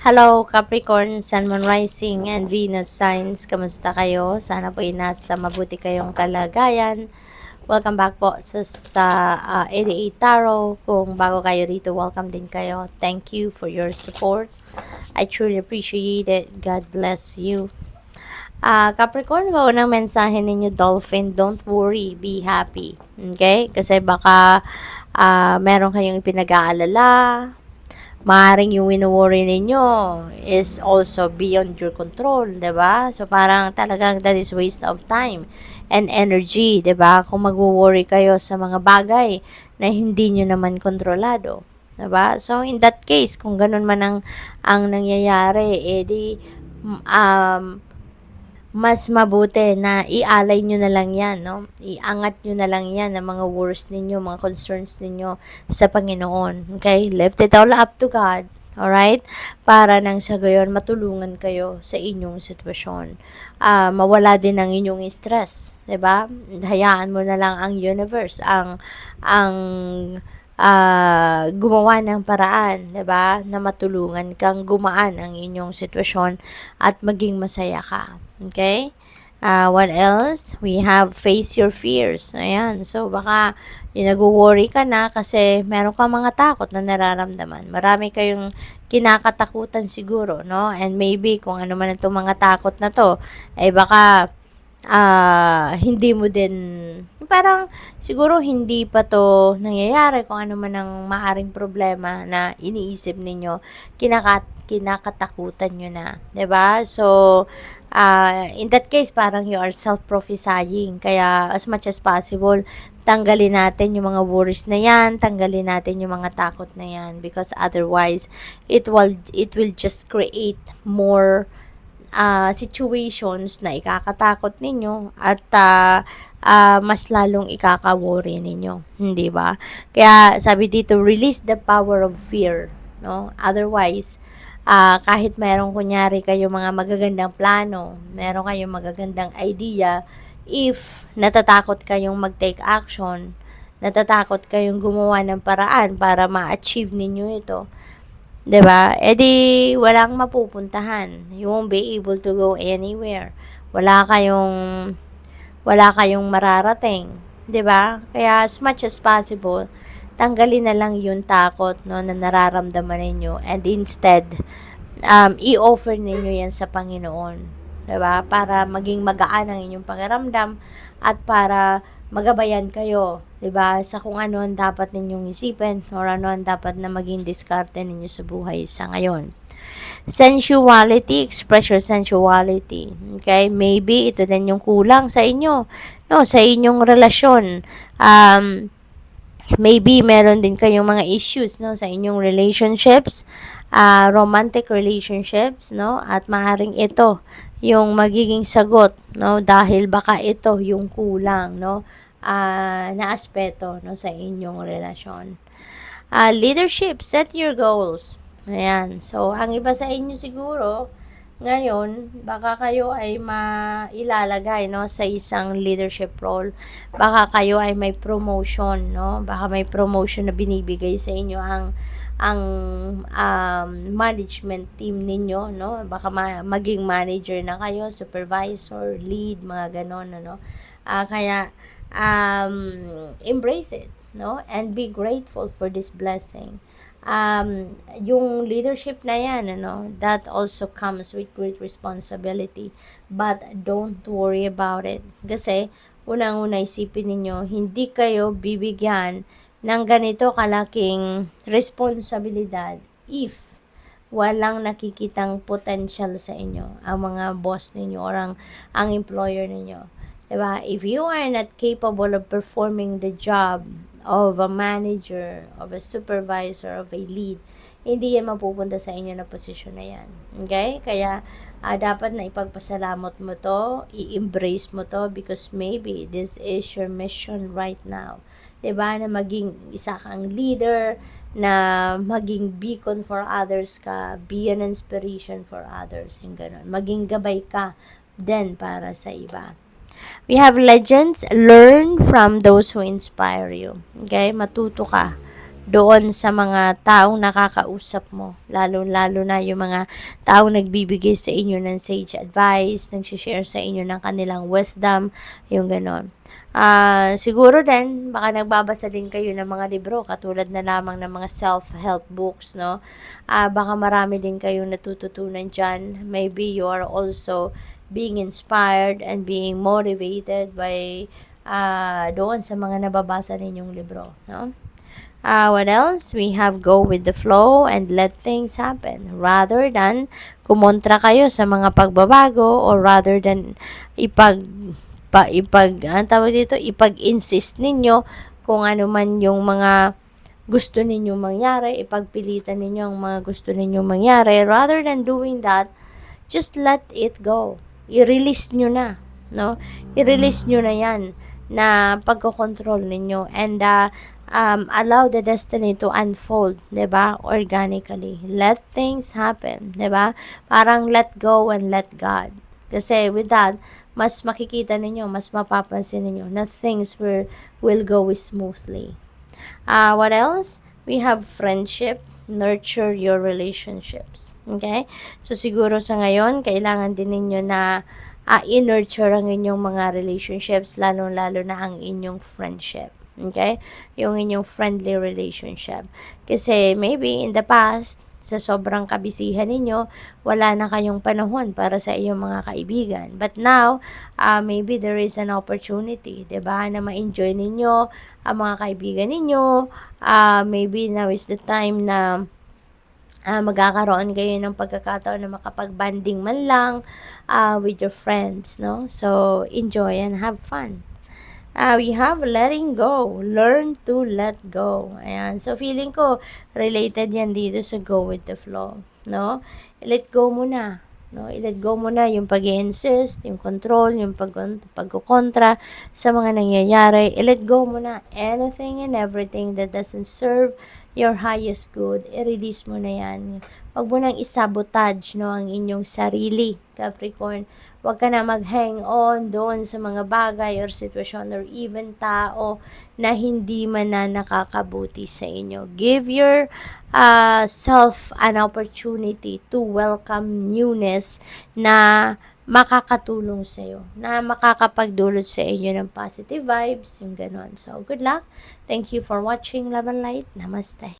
Hello, Capricorn, Sun, Moon Rising, and Venus signs. Kamusta kayo? Sana po nasa mabuti kayong kalagayan. Welcome back po sa 88 Tarot. Kung bago kayo dito, welcome din kayo. Thank you for your support. I truly appreciate it. God bless you. Capricorn, unang mensahe ninyo, Dolphin, don't worry, be happy. Okay? Kasi baka meron kayong pinag-aalala, maaaring yung wino-worry ninyo is also beyond your control, 'di ba? So parang talagang that is waste of time and energy, 'di ba? Kung magwo-worry kayo sa mga bagay na hindi nyo naman kontrolado, 'di ba? So in that case, kung ganun man ang nangyayari, edi mas mabuti na ialay nyo na lang yan, no? Iangat nyo na lang yan, ang mga worries ninyo, mga concerns ninyo sa Panginoon. Okay? Left it all up to God. Alright? Para nang sa gayon, matulungan kayo sa inyong sitwasyon. Mawala din ang inyong stress. 'Di ba? Hayaan mo na lang ang universe, ang gumawa ng paraan, 'di ba? Na matulungan kang gumaan ang inyong sitwasyon at maging masaya ka. Okay? What else? We have face your fears. Ayan. So, baka nag-worry ka na kasi meron kang mga takot na nararamdaman. Marami kayong kinakatakutan siguro, no? And maybe kung ano man itong mga takot na to, ay baka hindi mo din, parang siguro hindi pa to nangyayari kung ano man ang maaring problema na iniisip ninyo, kinakatakutan nyo na, 'di ba? So, in that case, parang you are self-prophesying. Kaya, as much as possible, tanggalin natin yung mga worries na yan, tanggalin natin yung mga takot na yan, because otherwise, it will just create more situations na ikakatakot ninyo at mas lalong ikaka-worry ninyo, hindi ba? Kaya sabi dito, release the power of fear, no? Otherwise, kahit meron kunyari kayong mga magagandang plano, meron kayong magagandang idea, if natatakot kayong mag-take action, natatakot kayong gumawa ng paraan para ma-achieve ninyo ito, 'di ba? Eh di walang mapupuntahan. You won't be able to go anywhere. Wala kayong wala kayong mararating, 'di ba? Kaya as much as possible, tanggalin na lang yung takot, no, na nararamdaman ninyo, and instead i-offer ninyo yan sa Panginoon, 'di ba? Para maging magaan ang inyong pakiramdam at para magabayan kayo, 'di ba? Sa kung ano ang dapat ninyong isipin or ano ang dapat na maging diskarte ninyo sa buhay sa ngayon. Sensuality, express your sensuality. Okay? Maybe ito din yung kulang sa inyo, no, sa inyong relasyon. Maybe meron din kayong mga issues, no, sa inyong relationships, romantic relationships, no, at maaaring ito yung magiging sagot, no, dahil baka ito yung kulang, no, na aspeto, no, sa inyong relasyon. Leadership, set your goals. Ayan. So, ang iba sa inyo siguro, ngayon, baka kayo ay mailalagay, no, sa isang leadership role. Baka kayo ay may promotion, no? Baka may promotion na binibigay sa inyo ang management team ninyo, no? Baka maging manager na kayo, supervisor, lead, mga ganon, ano? Kaya embrace it, no? And be grateful for this blessing. Yung leadership na yan, ano, that also comes with great responsibility. But don't worry about it. Kasi, unang-una isipin ninyo, hindi kayo bibigyan ng ganito kalaking responsibilidad if walang nakikitang potential sa inyo, ang mga boss ninyo or ang employer ninyo. Diba? If you are not capable of performing the job of a manager, of a supervisor, of a lead, hindi yan mapupunta sa inyo na posisyon na yan. Okay? Kaya, dapat na ipagpasalamat mo to, i-embrace mo to, because maybe this is your mission right now. Diba? Na maging isa kang leader, na maging beacon for others ka, be an inspiration for others, yung ganun. Maging gabay ka din para sa iba. We have legends, learn from those who inspire you. Okay? Matuto ka doon sa mga taong nakakausap mo, lalo-lalo na yung mga taong nagbibigay sa inyo ng sage advice, nag-share sa inyo ng kanilang wisdom, yung ganon. Siguro din, baka nagbabasa din kayo ng mga libro, katulad na lamang ng mga self-help books, no? Baka marami din kayong natututunan dyan. Maybe you are also being inspired and being motivated by doon sa mga nababasa ninyong libro, no? What else? We have go with the flow and let things happen rather than kumontra kayo sa mga pagbabago, or rather than ang tawag dito, ipag-insist ninyo kung ano man yung mga gusto ninyong mangyari, ipagpilitan ninyo ang mga gusto ninyong mangyari. Rather than doing that, just let it go. I-release nyo na, no? I-release nyo na yan na pagkocontrol ninyo, and allow the destiny to unfold, 'di ba? Organically. Let things happen, 'di ba? Parang let go and let God. Kasi with that, mas makikita ninyo, mas mapapansin ninyo na things will go smoothly. What else? We have friendship. Nurture your relationships. Okay? So, siguro sa ngayon, kailangan din ninyo na i-nurture ang inyong mga relationships, lalo-lalo na ang inyong friendship. Okay? Yung inyong friendly relationship. Kasi maybe in the past, sa sobrang kabisihan ninyo, wala na kayong panahon para sa iyong mga kaibigan. But now, maybe there is an opportunity, 'di ba, na ma-enjoy ninyo ang mga kaibigan ninyo. Maybe now is the time na magkakaroon kayo ng pagkakataon na makapag-banding man lang with your friends, no? So, enjoy and have fun. We have letting go. Learn to let go. Ayan. So, feeling ko, related yan dito sa go with the flow. No? Let go mo na. No? I-let go mo na yung pag-i-insist, yung control, yung pagkukontra sa mga nangyayari. I-let go mo na anything and everything that doesn't serve your highest good. I-release mo na yan. Huwag mo nang isabotage, no, ang inyong sarili, Capricorn. Huwag ka na mag-hang on doon sa mga bagay or sitwasyon or even tao na hindi man na nakakabuti sa inyo. Give your self an opportunity to welcome newness na makakatulong sa iyo, na makakapagdulot sa inyo ng positive vibes, yung ganon. So, good luck. Thank you for watching Love and Light. Namaste.